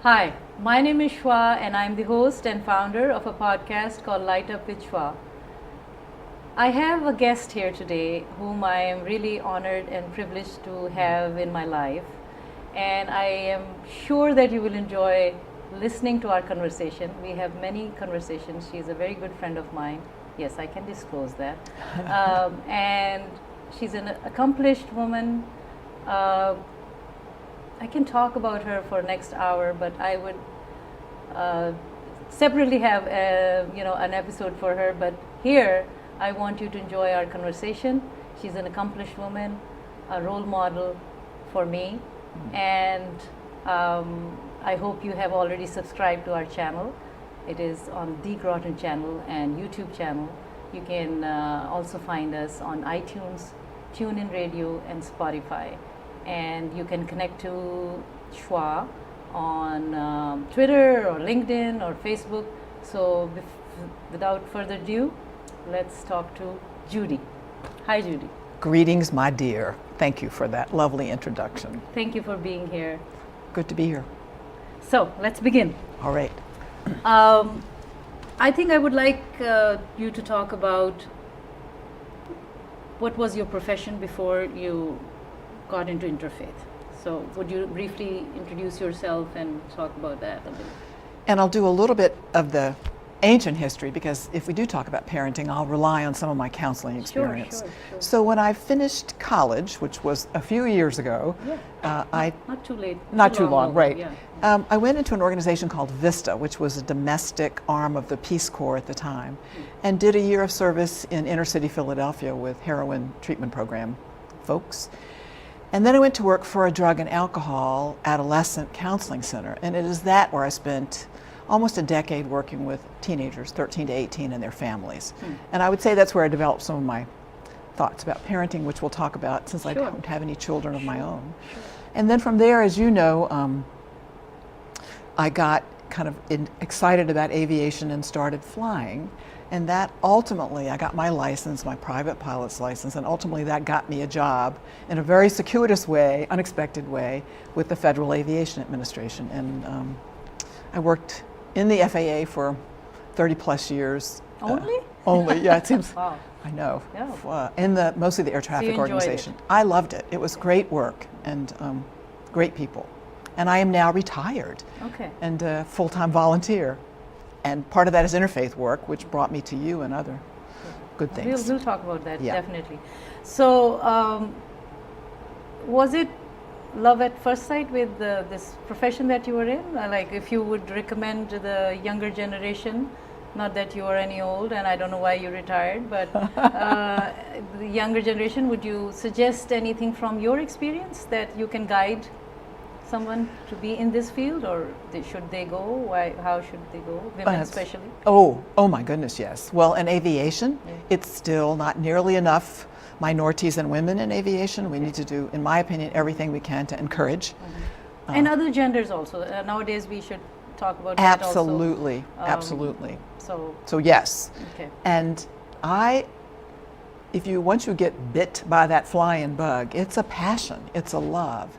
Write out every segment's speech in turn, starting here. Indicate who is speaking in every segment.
Speaker 1: Hi, my name is Shua and I'm the host and founder of a podcast called Light Up with Shua. I have a guest here today whom I am really honored and privileged to have in my life, and I am sure that you will enjoy listening to our conversation. We have many conversations. She's a very good friend of mine. Yes, I can disclose that. And she's an accomplished woman. I can talk about her for next hour, but I would separately have an episode for her. But here, I want you to enjoy our conversation. She's an accomplished woman, a role model for me, and I hope you have already subscribed to our channel. It is on the Groton channel and YouTube channel. You can also find us on iTunes, TuneIn Radio, and Spotify. And you can connect to Shua on Twitter or LinkedIn or Facebook. So without further ado, let's talk to Judy. Hi, Judy.
Speaker 2: Greetings, my dear. Thank you for that lovely introduction.
Speaker 1: Thank you for being here.
Speaker 2: Good to be here.
Speaker 1: So let's begin.
Speaker 2: All right.
Speaker 1: I think I would like you to talk about what was your profession before you got into interfaith. So would you briefly introduce yourself and talk about that a bit?
Speaker 2: And I'll do a little bit of the ancient history, because if we do talk about parenting, I'll rely on some of my counseling experience.
Speaker 1: Sure.
Speaker 2: So when I finished college, which was a few years ago,
Speaker 1: not too late.
Speaker 2: Not too long, right.
Speaker 1: Yeah.
Speaker 2: I went into an organization called VISTA, which was a domestic arm of the Peace Corps at the time, and did a year of service in inner city Philadelphia with heroin treatment program folks. And then I went to work for a drug and alcohol adolescent counseling center, and it is that where I spent almost a decade working with teenagers, 13 to 18, and their families. And I would say that's where I developed some of my thoughts about parenting, which we'll talk about since I don't have any children of my own. And then from there, as you know, I got kind of excited about aviation and started flying. And that ultimately, I got my license, my private pilot's license, and ultimately that got me a job in a very circuitous way, unexpected way, with the Federal Aviation Administration. And I worked in the FAA for 30 plus years.
Speaker 1: Only?
Speaker 2: Only, yeah, it seems.
Speaker 1: Wow.
Speaker 2: I know.
Speaker 1: Yeah.
Speaker 2: In mostly the air traffic organization. I loved it. It was great work and great people. And I am now retired.
Speaker 1: Okay.
Speaker 2: And a full-time volunteer. And part of that is interfaith work, which brought me to you and other good things.
Speaker 1: We'll talk about that, definitely. So, was it love at first sight with this profession that you were in? Like, if you would recommend to the younger generation, not that you are any old, and I don't know why you retired, but the younger generation, would you suggest anything from your experience that you can guide someone to be in this field, or should they go? How should they go? Women especially?
Speaker 2: Oh my goodness, yes. Well, in aviation, it's still not nearly enough minorities and women in aviation. We need to do, in my opinion, everything we can to encourage.
Speaker 1: And other genders also. Nowadays we should talk about
Speaker 2: absolutely,
Speaker 1: that also.
Speaker 2: Absolutely.
Speaker 1: So
Speaker 2: yes.
Speaker 1: Okay.
Speaker 2: And once you get bit by that flying bug, it's a passion, it's a love.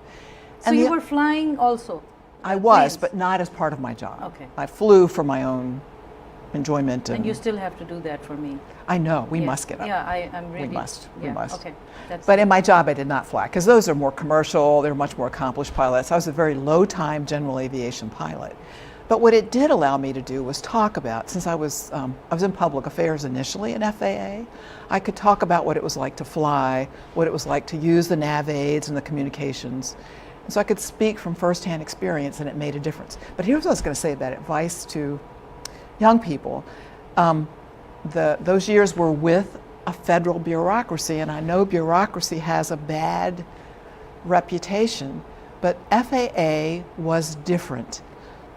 Speaker 1: So you were flying also?
Speaker 2: I was, but not as part of my job.
Speaker 1: Okay.
Speaker 2: I flew for my own enjoyment.
Speaker 1: And you still have to do that for me.
Speaker 2: I know, we must get up.
Speaker 1: Yeah, I'm really.
Speaker 2: We must.
Speaker 1: Okay.
Speaker 2: But in my job, I did not fly, because those are more commercial, they're much more accomplished pilots. I was a very low-time general aviation pilot. But what it did allow me to do was talk about, since I was in public affairs initially in FAA, I could talk about what it was like to fly, what it was like to use the nav aids and the communications. And so I could speak from firsthand experience, and it made a difference. But here's what I was going to say about advice to young people. Those years were with a federal bureaucracy, and I know bureaucracy has a bad reputation, but FAA was different.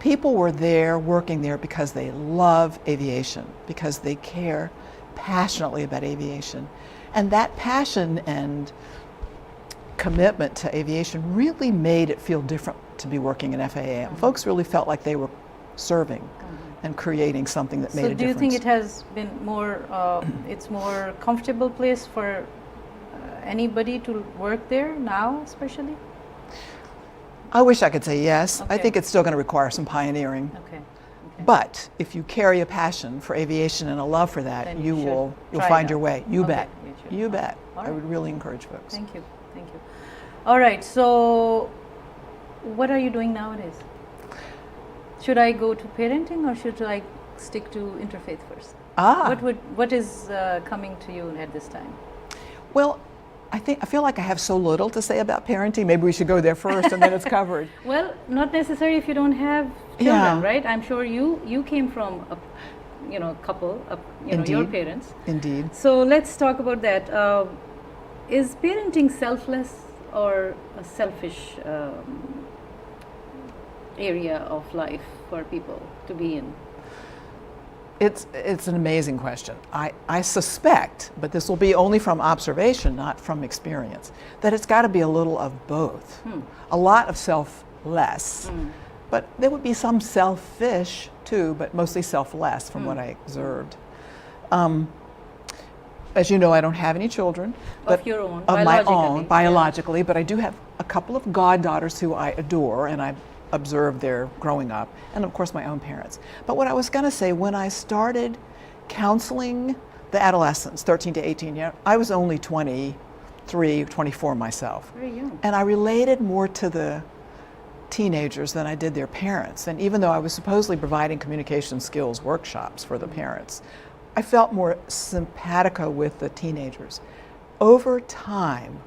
Speaker 2: People were there, working there, because they love aviation, because they care passionately about aviation. And that passion and commitment to aviation really made it feel different to be working in FAA. And folks really felt like they were serving and creating something that made a difference.
Speaker 1: So do you think it has been more, it's more comfortable place for anybody to work there now, especially?
Speaker 2: I wish I could say yes. I
Speaker 1: Okay.
Speaker 2: think it's still going to require some pioneering.
Speaker 1: Okay. Okay.
Speaker 2: But if you carry a passion for aviation and a love for that,
Speaker 1: Then you should
Speaker 2: you'll
Speaker 1: try
Speaker 2: find
Speaker 1: it
Speaker 2: your
Speaker 1: out.
Speaker 2: way. You
Speaker 1: Okay,
Speaker 2: bet.
Speaker 1: you should.
Speaker 2: You bet.
Speaker 1: All
Speaker 2: I
Speaker 1: right.
Speaker 2: would really encourage folks.
Speaker 1: Thank you. Thank you. All right. So, what are you doing nowadays? Should I go to parenting or should I stick to interfaith first? What is coming to you at this time?
Speaker 2: Well, I feel like I have so little to say about parenting. Maybe we should go there first and then it's covered.
Speaker 1: Well, not necessary if you don't have children,
Speaker 2: Yeah.
Speaker 1: right? I'm sure you came from a couple, your
Speaker 2: Indeed.
Speaker 1: parents.
Speaker 2: Indeed.
Speaker 1: So let's talk about that. Is parenting selfless or a selfish area of life for people to be in?
Speaker 2: It's an amazing question. I suspect, but this will be only from observation, not from experience, that it's got to be a little of both. A lot of selfless, but there would be some selfish too, but mostly selfless from what I observed. As you know, I don't have any children.
Speaker 1: Of your own,
Speaker 2: of my
Speaker 1: biologically,
Speaker 2: own,
Speaker 1: yeah.
Speaker 2: biologically, but I do have a couple of goddaughters who I adore, and I observed their growing up, and of course my own parents. But what I was going to say, when I started counseling the adolescents, 13 to 18, I was only 23, 24 myself.
Speaker 1: Very young.
Speaker 2: And I related more to the teenagers than I did their parents. And even though I was supposedly providing communication skills workshops for the parents, I felt more simpatico with the teenagers. Over time,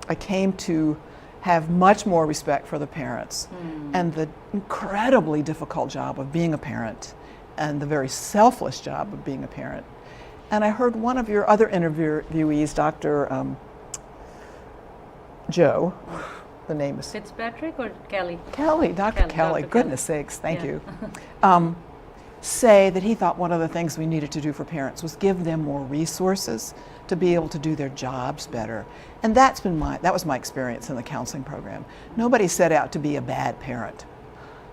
Speaker 2: I came to have much more respect for the parents and the incredibly difficult job of being a parent and the very selfless job of being a parent. And I heard one of your other interviewees, Dr. Joe, the name is
Speaker 1: Fitzpatrick or Kelly?
Speaker 2: Kelly, Dr. Kelly,
Speaker 1: Dr.
Speaker 2: goodness sakes, thank
Speaker 1: Yeah.
Speaker 2: you. Say that he thought one of the things we needed to do for parents was give them more resources to be able to do their jobs better. And that was my experience in the counseling program. Nobody set out to be a bad parent.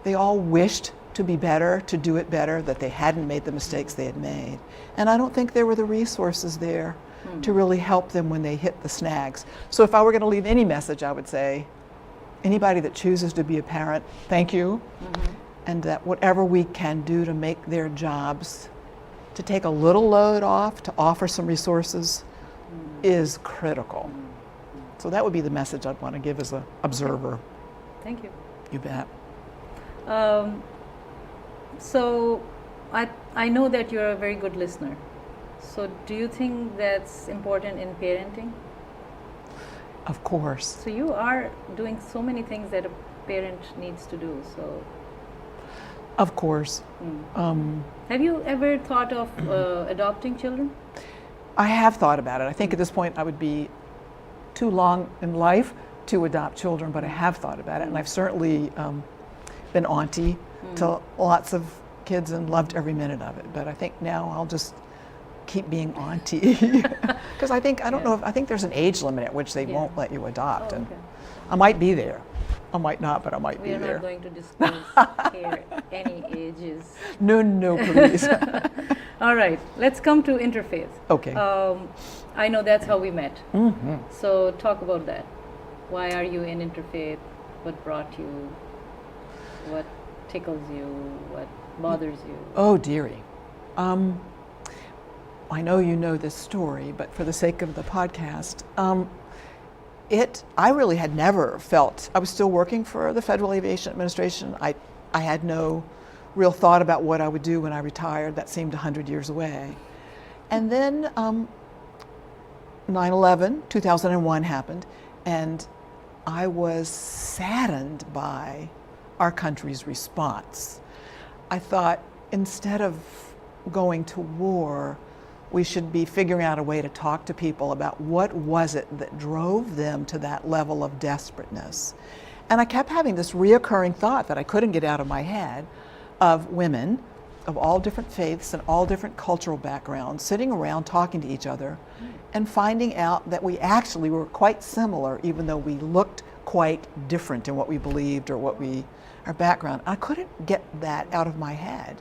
Speaker 2: They all wished to be better, to do it better, that they hadn't made the mistakes they had made. And I don't think there were the resources there to really help them when they hit the snags. So if I were going to leave any message, I would say, anybody that chooses to be a parent, thank you. And that whatever we can do to make their jobs, to take a little load off, to offer some resources, is critical. So that would be the message I'd want to give as an observer.
Speaker 1: Thank you.
Speaker 2: You bet.
Speaker 1: So I know that you're a very good listener. So do you think that's important in parenting?
Speaker 2: Of course.
Speaker 1: So you are doing so many things that a parent needs to do. So
Speaker 2: Of course.
Speaker 1: have you ever thought of adopting children?
Speaker 2: I have thought about it. I think at this point I would be too long in life to adopt children, but I have thought about it. And I've certainly been auntie to lots of kids and loved every minute of it. But I think now I'll just keep being auntie. Because I don't know, I think there's an age limit at which they won't let you adopt.
Speaker 1: Oh,
Speaker 2: And
Speaker 1: okay.
Speaker 2: I might be there. I might not, but I might
Speaker 1: We
Speaker 2: be
Speaker 1: are
Speaker 2: there.
Speaker 1: not going to disclose here any ages.
Speaker 2: No, please.
Speaker 1: All right, let's come to interfaith.
Speaker 2: Okay.
Speaker 1: I know that's how we met. So talk about that. Why are you in interfaith? What brought you? What tickles you? What bothers you?
Speaker 2: Oh, dearie. I know you know this story, but for the sake of the podcast, I really had never felt, I was still working for the Federal Aviation Administration. I had no real thought about what I would do when I retired. That seemed 100 years away. And then 9/11, 2001 happened, and I was saddened by our country's response. I thought instead of going to war, we should be figuring out a way to talk to people about what was it that drove them to that level of desperateness. And I kept having this reoccurring thought that I couldn't get out of my head of women of all different faiths and all different cultural backgrounds sitting around talking to each other and finding out that we actually were quite similar, even though we looked quite different in what we believed or our background. I couldn't get that out of my head.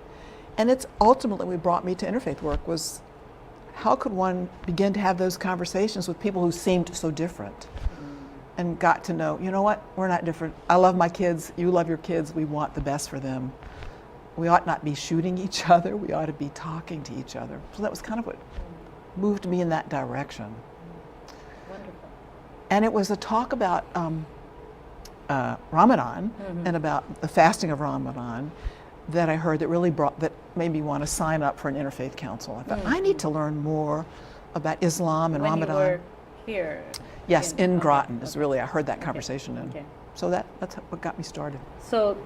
Speaker 2: And it's ultimately what brought me to interfaith work was, how could one begin to have those conversations with people who seemed so different? and got to know, you know what, we're not different. I love my kids, you love your kids, we want the best for them. We ought not be shooting each other, we ought to be talking to each other. So that was kind of what moved me in that direction.
Speaker 1: Wonderful.
Speaker 2: And it was a talk about Ramadan and about the fasting of Ramadan that I heard that made me want to sign up for an interfaith council. I thought, I need to learn more about Islam and Ramadan.
Speaker 1: When you were here?
Speaker 2: Yes, in Groton is
Speaker 1: okay.
Speaker 2: really, I heard that conversation, and
Speaker 1: Okay.
Speaker 2: so that's what got me started.
Speaker 1: So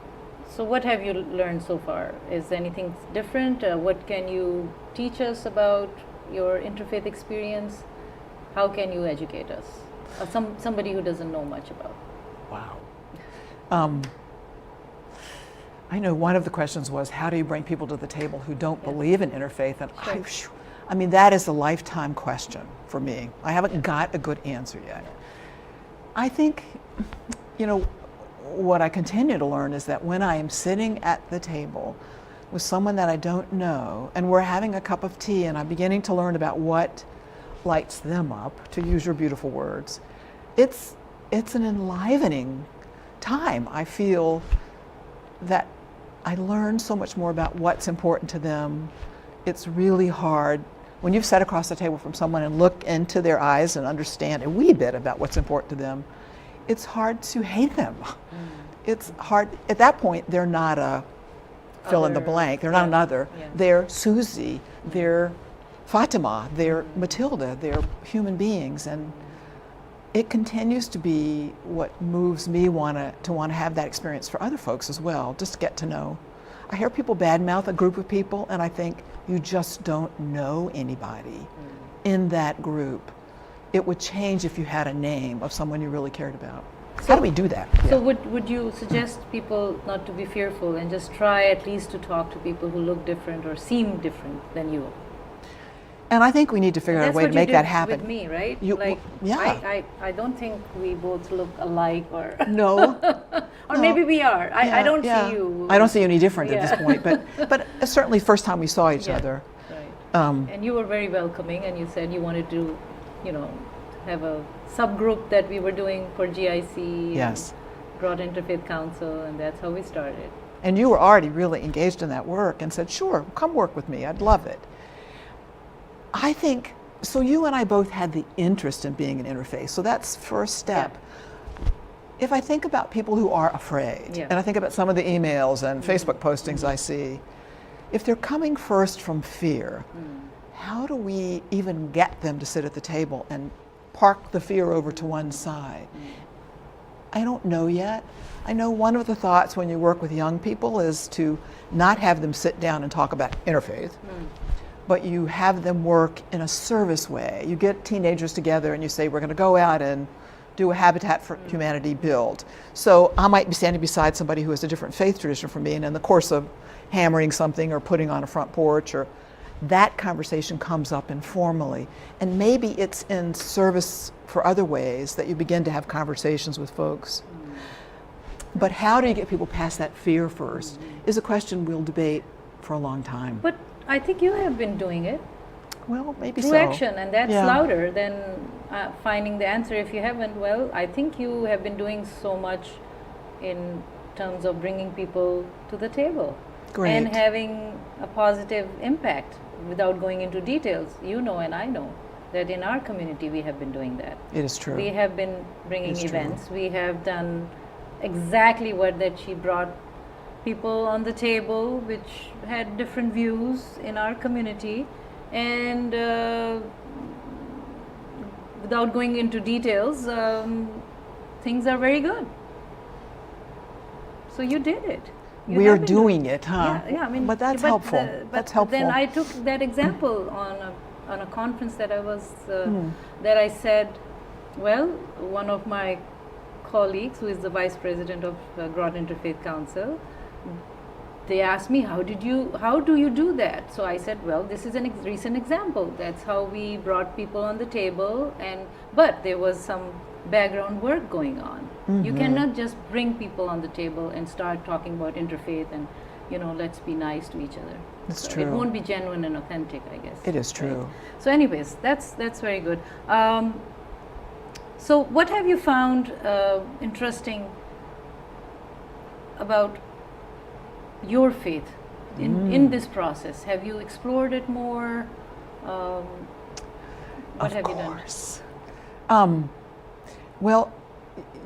Speaker 1: what have you learned so far? Is anything different? What can you teach us about your interfaith experience? How can you educate us? Somebody who doesn't know much about.
Speaker 2: Wow. I know one of the questions was, how do you bring people to the table who don't believe in interfaith? And I mean, that is a lifetime question for me. I haven't got a good answer yet. I think, what I continue to learn is that when I am sitting at the table with someone that I don't know, and we're having a cup of tea, and I'm beginning to learn about what lights them up, to use your beautiful words, it's an enlivening time. I feel that I learn so much more about what's important to them. It's really hard when you've sat across the table from someone and look into their eyes and understand a wee bit about what's important to them. It's hard to hate them. It's hard, at that point, they're not a fill in the blank, they're not another. They're Susie, they're Fatima, they're Matilda, they're human beings, and it continues to be what moves me to want to have that experience for other folks as well, just to get to know. I hear people badmouth a group of people, and I think you just don't know anybody in that group. It would change if you had a name of someone you really cared about. So, how do we do that?
Speaker 1: So would you suggest people not to be fearful and just try at least to talk to people who look different or seem different than you?
Speaker 2: And I think we need to figure out a way to make that happen.
Speaker 1: That's what you did with me, right? I don't think we both look alike, or
Speaker 2: no,
Speaker 1: or maybe we are. I don't see you.
Speaker 2: I don't see you any different at this point, but certainly first time we saw each other.
Speaker 1: Right. And you were very welcoming, and you said you wanted to, have a subgroup that we were doing for GIC.
Speaker 2: Yes.
Speaker 1: Groton Interfaith Council, and that's how we started.
Speaker 2: And you were already really engaged in that work and said, sure, come work with me, I'd love it. I think, so you and I both had the interest in being an interfaith, so that's first step. Yeah. If I think about people who are afraid, and I think about some of the emails and Facebook postings I see, if they're coming first from fear, how do we even get them to sit at the table and park the fear over to one side? I don't know yet. I know one of the thoughts when you work with young people is to not have them sit down and talk about interfaith, but you have them work in a service way. You get teenagers together and you say, we're going to go out and do a Habitat for Humanity build. So I might be standing beside somebody who has a different faith tradition from me, and in the course of hammering something or putting on a front porch, or that conversation comes up informally. And maybe it's in service for other ways that you begin to have conversations with folks. But how do you get people past that fear first is a question we'll debate for a long time.
Speaker 1: But I think you have been doing it.
Speaker 2: Well, maybe
Speaker 1: through
Speaker 2: so.
Speaker 1: action, and that's louder than finding the answer. If you haven't, well, I think you have been doing so much in terms of bringing people to the table.
Speaker 2: Great.
Speaker 1: And having a positive impact without going into details. You know, and I know that in our community we have been doing that.
Speaker 2: It is true.
Speaker 1: We have been bringing events. We have done exactly what that she brought people on the table which had different views in our community, and without going into details, things are very good. So you did it.
Speaker 2: We are doing it, huh?
Speaker 1: Yeah, I mean,
Speaker 2: but that's helpful. That's helpful.
Speaker 1: Then I took that example on a conference that I was that I said, well, one of my colleagues who is the vice president of Groton Interfaith Council, they asked me, how do you do that? So I said, well, this is a recent example. That's how we brought people on the table, but there was some background work going on. You cannot just bring people on the table and start talking about interfaith and, let's be nice to each other.
Speaker 2: That's true.
Speaker 1: It won't be genuine and authentic, I guess.
Speaker 2: It is true.
Speaker 1: Right? So anyways, that's very good. So what have you found interesting about your faith in this process? Have you explored it more? What have you done?
Speaker 2: Well,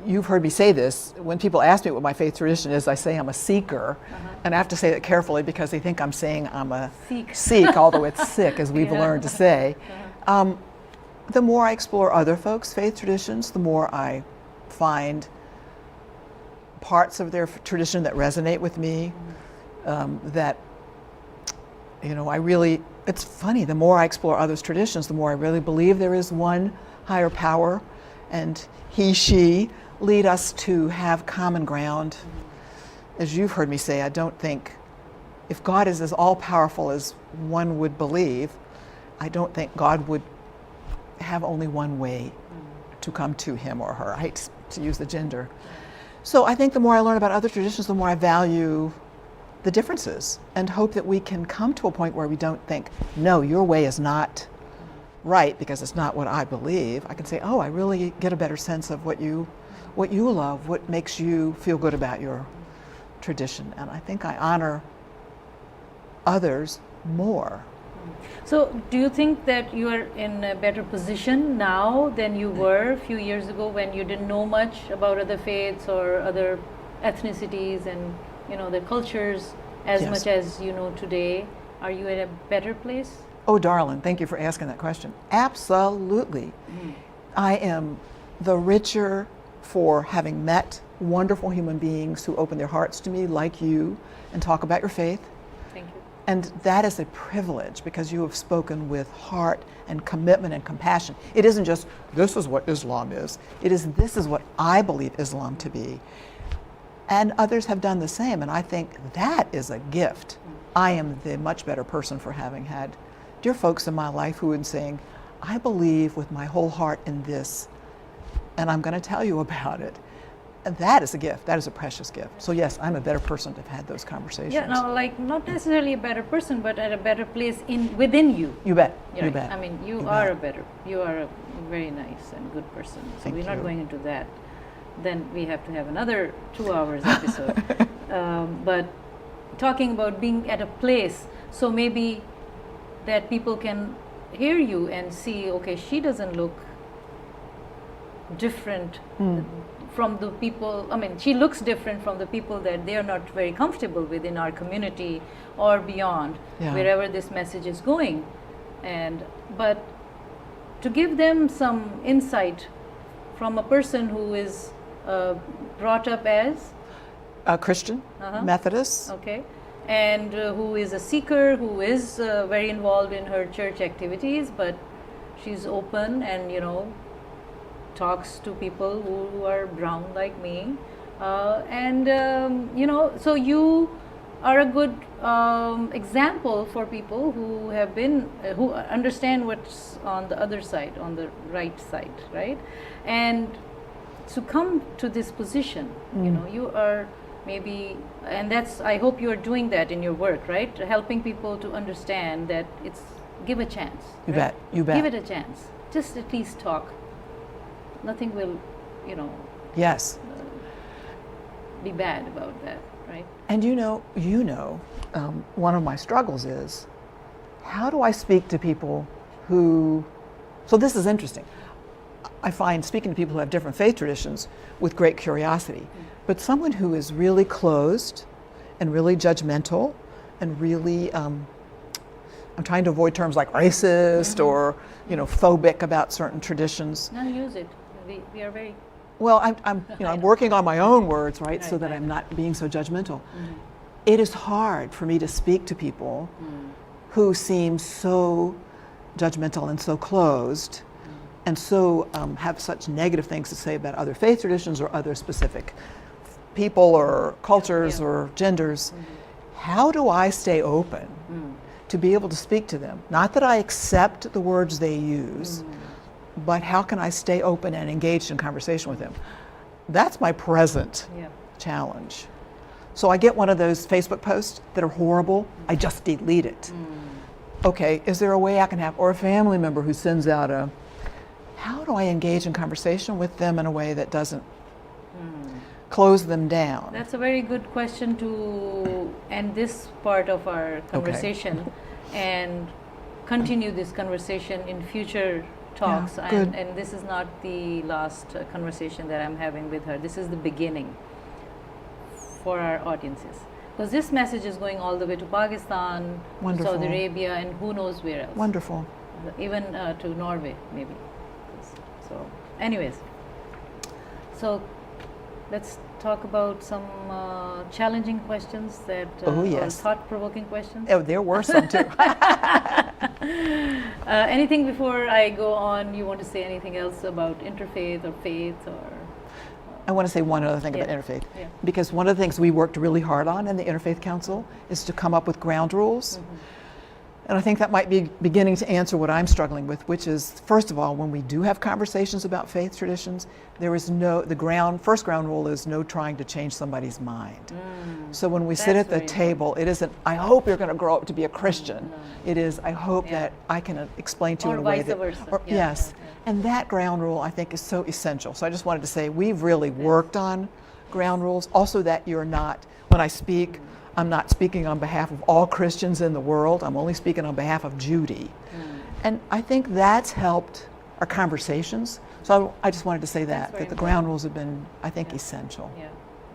Speaker 2: you've heard me say this. When people ask me what my faith tradition is, I say I'm a seeker. And I have to say that carefully because they think I'm saying I'm a Sikh, although it's sick, as we've learned to say. The more I explore other folks' faith traditions, the more I find parts of their tradition that resonate with me, that, it's funny, the more I explore others' traditions, the more I really believe there is one higher power, and he, she lead us to have common ground. As you've heard me say, I don't think, if God is as all-powerful as one would believe, I don't think God would have only one way to come to him or her. I hate to use the gender. So I think the more I learn about other traditions, the more I value the differences and hope that we can come to a point where we don't think, no, your way is not right because it's not what I believe. I can say, oh, I really get a better sense of what you love, what makes you feel good about your tradition. And I think I honor others more.
Speaker 1: So do you think that you are in a better position now than you were a few years ago when you didn't know much about other faiths or other ethnicities and the cultures as
Speaker 2: Yes.
Speaker 1: much as you know today? Are you in a better place?
Speaker 2: Oh, darling, thank you for asking that question. Absolutely. I am the richer for having met wonderful human beings who open their hearts to me like you and talk about your faith.
Speaker 1: Thank you.
Speaker 2: And that is a privilege because you have spoken with heart and commitment and compassion. It isn't just, this is what Islam is. It is, this is what I believe Islam to be. And others have done the same, and I think that is a gift. I am the much better person for having had dear folks in my life who are saying, I believe with my whole heart in this, and I'm going to tell you about it. And that is a gift. That is a precious gift. So yes, I'm a better person to have had those conversations.
Speaker 1: Yeah, no, not necessarily a better person, but at a better place within you.
Speaker 2: You bet.
Speaker 1: You're
Speaker 2: you
Speaker 1: right.
Speaker 2: bet.
Speaker 1: I mean, you
Speaker 2: bet.
Speaker 1: are a very nice and good person. So
Speaker 2: Thank
Speaker 1: we're not
Speaker 2: you.
Speaker 1: going into that. Then we have to have another 2 hours episode. But talking about being at a place, so maybe that people can hear you and see, okay, she doesn't look different from the people. I mean, she looks different from the people that they are not very comfortable with in our community or beyond, wherever this message is going. But to give them some insight from a person who is brought up as
Speaker 2: a Christian, Methodist.
Speaker 1: Okay, and who is a seeker, who is very involved in her church activities, but she's open and talks to people who are brown like me, so you are a good example for people who have been who understand what's on the other side, on the right side, right? And to come to this position, you are maybe, and that's, I hope you are doing that in your work, right? Helping people to understand that it's, give a chance.
Speaker 2: You
Speaker 1: right?
Speaker 2: bet. You bet.
Speaker 1: Give it a chance. Just at least talk. Nothing will,
Speaker 2: Yes.
Speaker 1: be bad about that, right?
Speaker 2: And one of my struggles is, how do I speak to people who, so this is interesting. I find speaking to people who have different faith traditions with great curiosity, but someone who is really closed and really judgmental and really, I'm trying to avoid terms like racist or, phobic about certain traditions.
Speaker 1: No, use it. We are very...
Speaker 2: Well, I'm working on my own words, right, so that
Speaker 1: right.
Speaker 2: I'm not being so judgmental. It is hard for me to speak to people who seem so judgmental and so closed and so have such negative things to say about other faith traditions or other specific people or cultures or genders. How do I stay open to be able to speak to them? Not that I accept the words they use, but how can I stay open and engaged in conversation with them? That's my present challenge. So I get one of those Facebook posts that are horrible, I just delete it. Okay, is there a way I can have, or a family member who sends out how do I engage in conversation with them in a way that doesn't close them down?
Speaker 1: That's a very good question to end this part of our conversation and continue this conversation in future talks. And this is not the last conversation that I'm having with her. This is the beginning for our audiences. Because this message is going all the way to Pakistan, Saudi Arabia, and who knows where else.
Speaker 2: Wonderful.
Speaker 1: Even to Norway, maybe. So, anyways. So, let's talk about some challenging questions that or thought-provoking questions.
Speaker 2: Oh, there were some too.
Speaker 1: Anything before I go on, you want to say anything else about interfaith or faith or?
Speaker 2: I want to say one other thing about interfaith, because one of the things we worked really hard on in the Interfaith Council is to come up with ground rules. And I think that might be beginning to answer what I'm struggling with, which is, first of all, when we do have conversations about faith traditions, there is first ground rule is no trying to change somebody's mind. So when we sit at the table, it isn't, I hope you're going to grow up to be a Christian. It is, I hope that I can explain to you in a way that, yes. And that ground rule, I think, is so essential. So I just wanted to say, we've really worked on ground rules. Also that you're not, when I speak, I'm not speaking on behalf of all Christians in the world. I'm only speaking on behalf of Judy. And I think that's helped our conversations. So I just wanted to say that the ground rules have been, I think, essential.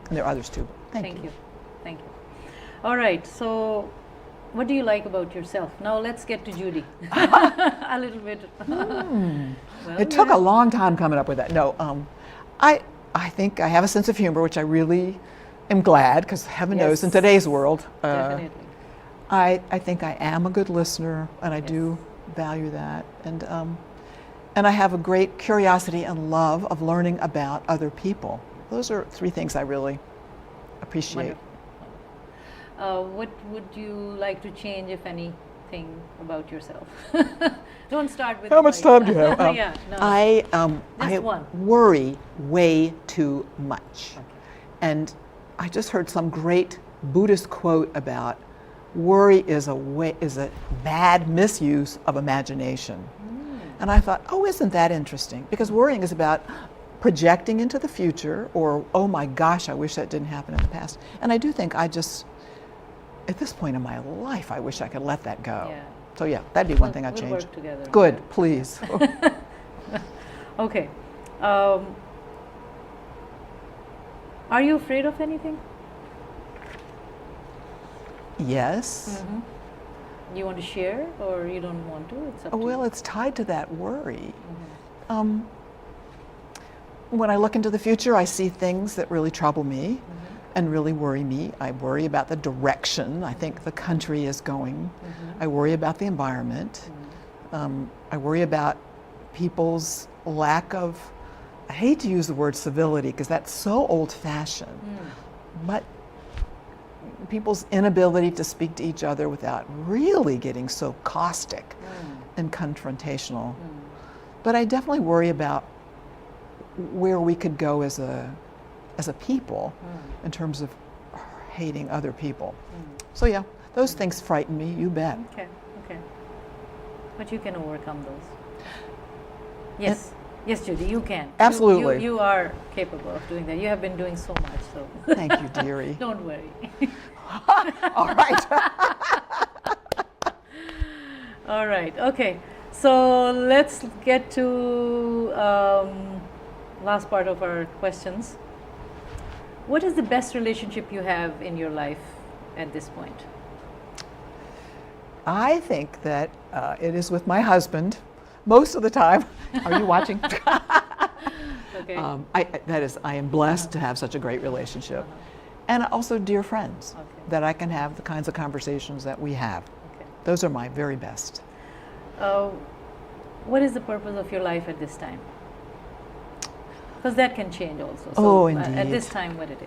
Speaker 2: And there are others too. Thank you.
Speaker 1: Thank you. All right. So what do you like about yourself? Now let's get to Judy. A little bit. Well,
Speaker 2: it took a long time coming up with that. No, I think I have a sense of humor, which I really am glad, because heaven knows in today's world,
Speaker 1: definitely.
Speaker 2: I think I am a good listener, and I do value that. And I have a great curiosity and love of learning about other people. Those are three things I really appreciate.
Speaker 1: What would you like to change, if anything, about yourself? Don't start with
Speaker 2: how much time do you have?
Speaker 1: I
Speaker 2: worry way too much. And I just heard some great Buddhist quote about worry is a bad misuse of imagination. And I thought, oh, isn't that interesting? Because worrying is about projecting into the future, or, oh my gosh, I wish that didn't happen in the past. And I do think at this point in my life, I wish I could let that go. So that'd be one thing I'd change.
Speaker 1: Work together.
Speaker 2: Good, please.
Speaker 1: Okay. Are you afraid of anything?
Speaker 2: Yes.
Speaker 1: You want to share, or you don't want to? It's up to
Speaker 2: you. It's tied to that worry. When I look into the future, I see things that really trouble me and really worry me. I worry about the direction I think the country is going. I worry about the environment. I worry about people's lack of, I hate to use the word civility because that's so old-fashioned, but people's inability to speak to each other without really getting so caustic and confrontational. But I definitely worry about where we could go as a people in terms of hating other people. So those things frighten me, you bet.
Speaker 1: Okay. But you can overcome those. Yes. Yes, Judy, you can.
Speaker 2: Absolutely.
Speaker 1: You are capable of doing that. You have been doing so much. So
Speaker 2: thank you, dearie.
Speaker 1: Don't worry.
Speaker 2: All right.
Speaker 1: All right. Okay. So let's get to last part of our questions. What is the best relationship you have in your life at this point?
Speaker 2: I think that it is with my husband most of the time. Are you watching?
Speaker 1: Okay.
Speaker 2: I am blessed to have such a great relationship. And also dear friends, that I can have the kinds of conversations that we have. Those are my very best.
Speaker 1: What is the purpose of your life at this time? Because that can change also. So
Speaker 2: indeed.
Speaker 1: At this time, what it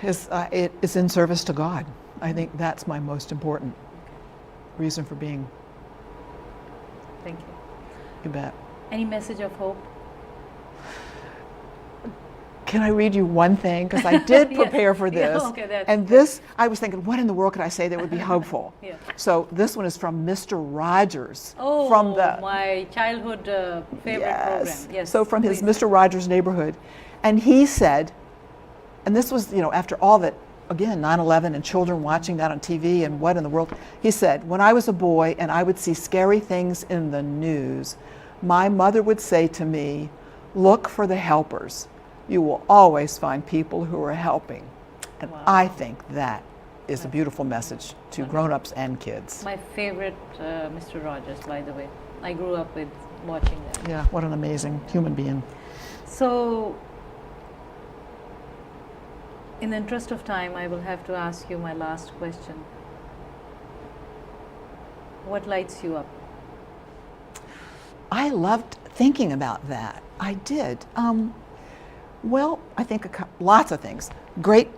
Speaker 1: is?
Speaker 2: It is in service to God. I think that's my most important reason for being.
Speaker 1: Thank you.
Speaker 2: You bet.
Speaker 1: Any message of hope?
Speaker 2: Can I read you one thing? Because I did
Speaker 1: Yes.
Speaker 2: prepare for
Speaker 1: Yeah,
Speaker 2: this.
Speaker 1: okay, that's
Speaker 2: And
Speaker 1: good.
Speaker 2: this, I was thinking, what in the world could I say that would be hopeful?
Speaker 1: Yeah.
Speaker 2: So this one is from Mr. Rogers.
Speaker 1: Oh,
Speaker 2: from the
Speaker 1: my childhood favorite program. Yes.
Speaker 2: So from his
Speaker 1: please.
Speaker 2: Mr. Rogers neighborhood. And he said, and this was, after all that, again, 9/11 and children watching that on TV and what in the world. He said, when I was a boy and I would see scary things in the news, my mother would say to me, look for the helpers. You will always find people who are helping. And
Speaker 1: Wow.
Speaker 2: I think that is a beautiful message to grown-ups and kids.
Speaker 1: My favorite Mr. Rogers, by the way. I grew up with watching that.
Speaker 2: Yeah, what an amazing human being.
Speaker 1: So, in the interest of time, I will have to ask you my last question. What lights you up?
Speaker 2: I loved thinking about that. I did. Well, I think lots of things. Great.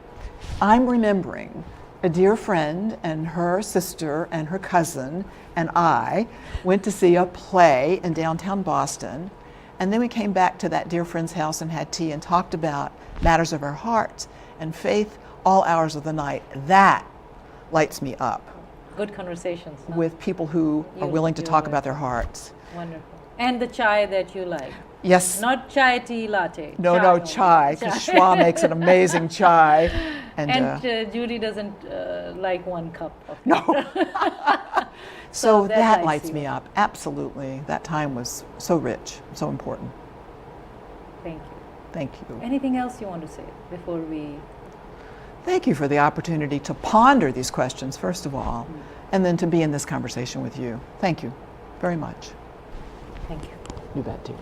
Speaker 2: I'm remembering a dear friend and her sister and her cousin and I went to see a play in downtown Boston. And then we came back to that dear friend's house and had tea and talked about matters of our hearts and faith all hours of the night. That lights me up.
Speaker 1: Good conversations. Huh?
Speaker 2: With people who are willing to talk about their hearts.
Speaker 1: Wonderful. And the chai that you like.
Speaker 2: Yes.
Speaker 1: Not chai tea latte.
Speaker 2: No, chai, because Shua makes an amazing chai.
Speaker 1: And Judy doesn't like 1 cup of
Speaker 2: no. So
Speaker 1: that
Speaker 2: that
Speaker 1: lights
Speaker 2: lights
Speaker 1: you
Speaker 2: me up. Absolutely. That time was so rich, so important.
Speaker 1: Thank you.
Speaker 2: Thank you.
Speaker 1: Anything else you want to say before we...
Speaker 2: Thank you for the opportunity to ponder these questions, first of all, and then to be in this conversation with you. Thank you very much.
Speaker 1: Thank you.
Speaker 2: You bet, too.